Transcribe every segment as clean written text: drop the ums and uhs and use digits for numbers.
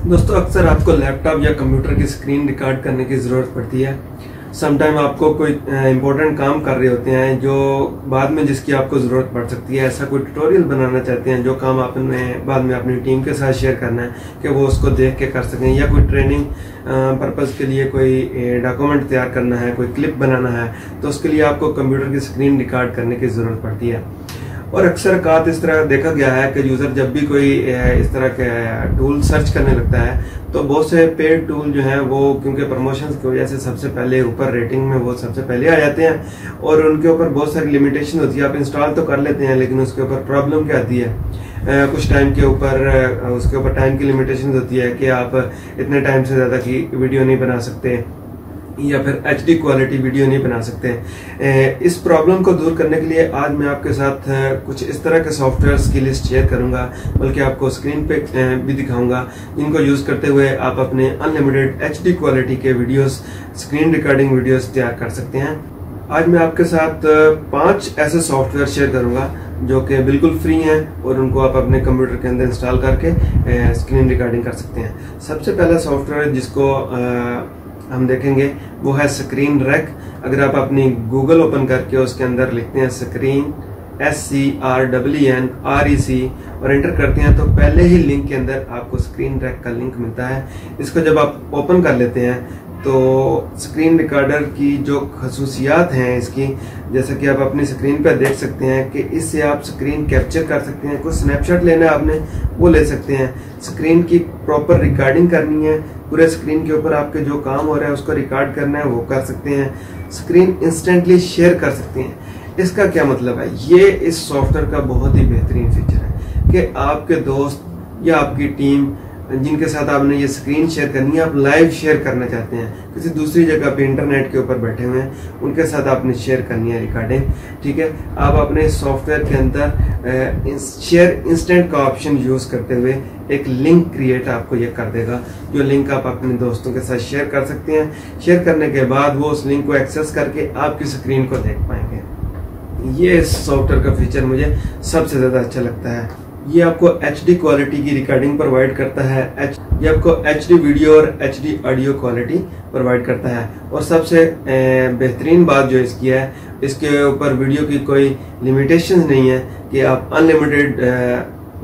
दोस्तों अक्सर आपको लैपटॉप या कंप्यूटर की स्क्रीन रिकॉर्ड करने की ज़रूरत पड़ती है। समटाइम आपको कोई इम्पोर्टेंट काम कर रहे होते हैं जो बाद में जिसकी आपको ज़रूरत पड़ सकती है। ऐसा कोई ट्यूटोरियल बनाना चाहते हैं जो काम आपने बाद में अपनी टीम के साथ शेयर करना है कि वो उसको देख के कर सकें, या कोई ट्रेनिंग पर्पज़ के लिए कोई डॉक्यूमेंट तैयार करना है, कोई क्लिप बनाना है, तो उसके लिए आपको कंप्यूटर की स्क्रीन रिकॉर्ड करने की ज़रूरत पड़ती है। और अक्सर कात इस तरह देखा गया है कि यूजर जब भी कोई इस तरह के टूल सर्च करने लगता है तो बहुत से पेड टूल जो हैं वो क्योंकि प्रमोशंस की वजह से सबसे पहले ऊपर रेटिंग में वो सबसे पहले आ जाते हैं और उनके ऊपर बहुत सारी लिमिटेशन होती है। आप इंस्टॉल तो कर लेते हैं लेकिन उसके ऊपर प्रॉब्लम क्या आती है, कुछ टाइम के ऊपर उसके ऊपर टाइम की लिमिटेशन होती है कि आप इतने टाइम से ज़्यादा की वीडियो नहीं बना सकते या फिर HD क्वालिटी वीडियो नहीं बना सकते। इस प्रॉब्लम को दूर करने के लिए आज मैं आपके साथ कुछ इस तरह के सॉफ्टवेयर्स की लिस्ट शेयर करूंगा, बल्कि आपको स्क्रीन पे भी दिखाऊंगा जिनको यूज करते हुए आप अपने अनलिमिटेड HD क्वालिटी के वीडियोस, स्क्रीन रिकॉर्डिंग वीडियोस तैयार कर सकते हैं। आज मैं आपके साथ 5 ऐसे सॉफ्टवेयर शेयर करूंगा जो कि बिल्कुल फ्री हैं और उनको आप अपने कंप्यूटर के अंदर इंस्टॉल करके स्क्रीन रिकॉर्डिंग कर सकते हैं। सबसे पहला सॉफ्टवेयर जिसको हम देखेंगे वो है स्क्रीन रेक। अगर आप अपनी गूगल ओपन करके उसके अंदर लिखते हैं स्क्रीन SCRENREC और एंटर करते हैं तो पहले ही लिंक के अंदर आपको स्क्रीन रेक का लिंक मिलता है। इसको जब आप ओपन कर लेते हैं तो स्क्रीन रिकॉर्डर की जो खसूसियात हैं इसकी, जैसा कि आप अपनी स्क्रीन पर देख सकते हैं कि इससे आप स्क्रीन कैप्चर कर सकते हैं, कुछ स्नैपशॉट लेना है आपने वो ले सकते हैं, स्क्रीन की प्रॉपर रिकॉर्डिंग करनी है, पूरे स्क्रीन के ऊपर आपके जो काम हो रहा है उसको रिकॉर्ड करना है वो कर सकते हैं, स्क्रीन इंस्टेंटली शेयर कर सकते हैं। इसका क्या मतलब है? ये इस सॉफ्टवेयर का बहुत ही बेहतरीन फीचर है कि आपके दोस्त या आपकी टीम जिनके साथ आपने ये स्क्रीन शेयर करनी है, आप लाइव शेयर करना चाहते हैं किसी दूसरी जगह पे इंटरनेट के ऊपर बैठे हुए हैं, उनके साथ आपने शेयर करनी है रिकॉर्डिंग, ठीक है। आप अपने सॉफ्टवेयर के अंदर शेयर इंस्टेंट का ऑप्शन यूज करते हुए एक लिंक क्रिएट आपको ये कर देगा, जो लिंक आप अपने दोस्तों के साथ शेयर कर सकते हैं। शेयर करने के बाद वो उस लिंक को एक्सेस करके आपकी स्क्रीन को देख पाएंगे। ये इस सॉफ्टवेयर का फीचर मुझे सबसे ज्यादा अच्छा लगता है। ये आपको HD क्वालिटी की रिकॉर्डिंग प्रोवाइड करता है, ये आपको HD वीडियो और HD ऑडियो क्वालिटी प्रोवाइड करता है। और सबसे बेहतरीन बात जो इसकी है, इसके ऊपर वीडियो की कोई लिमिटेशन नहीं है कि आप अनलिमिटेड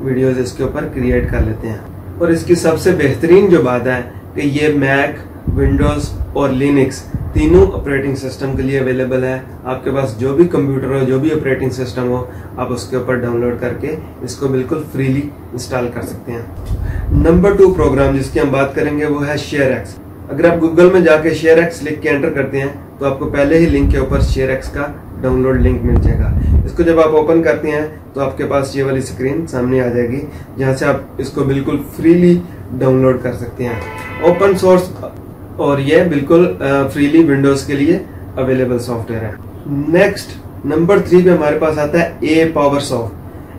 वीडियोस इसके ऊपर क्रिएट कर लेते हैं। और इसकी सबसे बेहतरीन जो बात है कि ये मैक, विंडोज और लिनक्स तीनों ऑपरेटिंग सिस्टम के लिए अवेलेबल है। आपके पास जो भी कंप्यूटर हो, जो भी ऑपरेटिंग सिस्टम हो, आप उसके ऊपर डाउनलोड करके इसको बिल्कुल फ्रीली इंस्टॉल कर सकते हैं। नंबर 2 प्रोग्राम जिसकी हम बात करेंगे वो है ShareX। अगर आप गूगल में जाके ShareX लिख के एंटर करते हैं तो आपको पहले ही लिंक के ऊपर ShareX का डाउनलोड लिंक मिल जाएगा। इसको जब आप ओपन करते हैं तो आपके पास ये वाली स्क्रीन सामने आ जाएगी जहां से आप इसको बिल्कुल फ्रीली डाउनलोड कर सकते हैं। ओपन सोर्स और ये बिल्कुल फ्रीली विंडोज के लिए अवेलेबल सॉफ्टवेयर है। नेक्स्ट नंबर 3 पे हमारे पास आता है APowerSoft।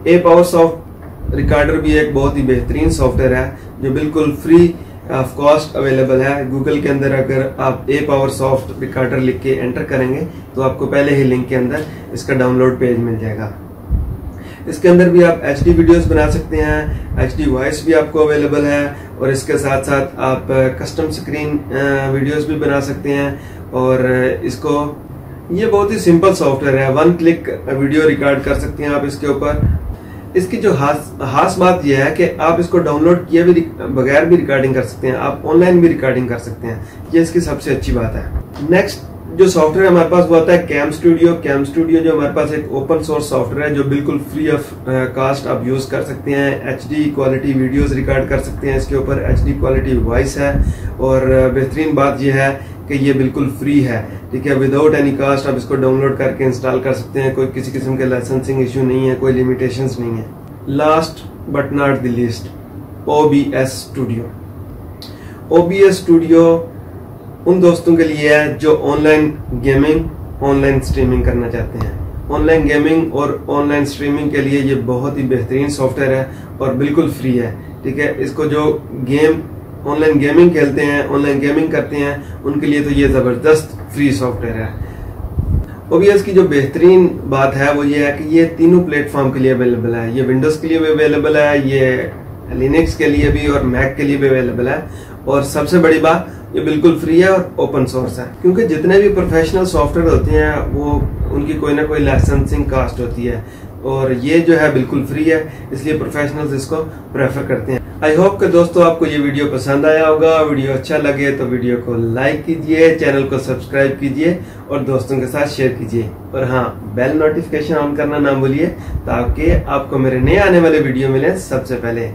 APowerSoft रिकॉर्डर भी एक बहुत ही बेहतरीन सॉफ्टवेयर है जो बिल्कुल फ्री ऑफ कॉस्ट अवेलेबल है। गूगल के अंदर अगर आप APowerSoft रिकॉर्डर लिख के एंटर करेंगे तो आपको पहले ही लिंक के अंदर इसका डाउनलोड पेज मिल जाएगा। इसके अंदर भी आप HD वीडियोस बना सकते हैं, HD वॉइस भी आपको अवेलेबल है और इसके साथ साथ आप कस्टम स्क्रीन वीडियोस भी बना सकते हैं। और इसको ये बहुत ही सिंपल सॉफ्टवेयर है, 1 क्लिक वीडियो रिकॉर्ड कर सकते हैं आप इसके ऊपर। इसकी जो खास बात यह है कि आप इसको डाउनलोड किए भी बगैर भी रिकॉर्डिंग कर सकते हैं, आप ऑनलाइन भी रिकॉर्डिंग कर सकते हैं। ये इसकी सबसे अच्छी बात है। नेक्स्ट जो सॉफ्टवेयर हमारे पास वो आता है कैम स्टूडियो। कैम स्टूडियो जो हमारे पास एक ओपन सोर्स सॉफ्टवेयर है जो बिल्कुल फ्री ऑफ कास्ट आप यूज कर सकते हैं। HD क्वालिटी वीडियोस रिकॉर्ड कर सकते हैं, इसके ऊपर HD क्वालिटी वॉइस है और बेहतरीन बात यह है कि ये बिल्कुल फ्री है, ठीक है। विदाउट एनी कास्ट आप इसको डाउनलोड करके इंस्टॉल कर सकते हैं, कोई किसी किस्म के लाइसेंसिंग इश्यू नहीं है, कोई लिमिटेशंस नहीं है। Last but not the least OBS studio. OBS studio उन दोस्तों के लिए है जो ऑनलाइन गेमिंग, ऑनलाइन स्ट्रीमिंग करना चाहते हैं। ऑनलाइन गेमिंग और ऑनलाइन स्ट्रीमिंग के लिए ये बहुत ही बेहतरीन सॉफ्टवेयर है और बिल्कुल फ्री है, ठीक है। इसको जो ऑनलाइन गेमिंग खेलते हैं, ऑनलाइन गेमिंग करते हैं, उनके लिए तो ये जबरदस्त फ्री सॉफ्टवेयर है। OBS की जो बेहतरीन बात है वो ये है कि ये तीनों प्लेटफॉर्म के लिए अवेलेबल है। ये विंडोज के लिए भी अवेलेबल है, ये लिनक्स के लिए भी और मैक के लिए भी अवेलेबल है। और सबसे बड़ी बात, ये बिल्कुल फ्री है और ओपन सोर्स है, क्योंकि जितने भी प्रोफेशनल सॉफ्टवेयर होते हैं वो उनकी कोई ना कोई लाइसेंसिंग कास्ट होती है, और ये जो है बिल्कुल फ्री है, इसलिए प्रोफेशनल्स इसको प्रेफर करते हैं। आई होप कि दोस्तों आपको ये वीडियो पसंद आया होगा। वीडियो अच्छा लगे तो वीडियो को लाइक कीजिए, चैनल को सब्सक्राइब कीजिए और दोस्तों के साथ शेयर कीजिए। और हाँ, बेल नोटिफिकेशन ऑन करना ना भूलिए ताकि आपको मेरे नए आने वाले वीडियो मिले सबसे पहले।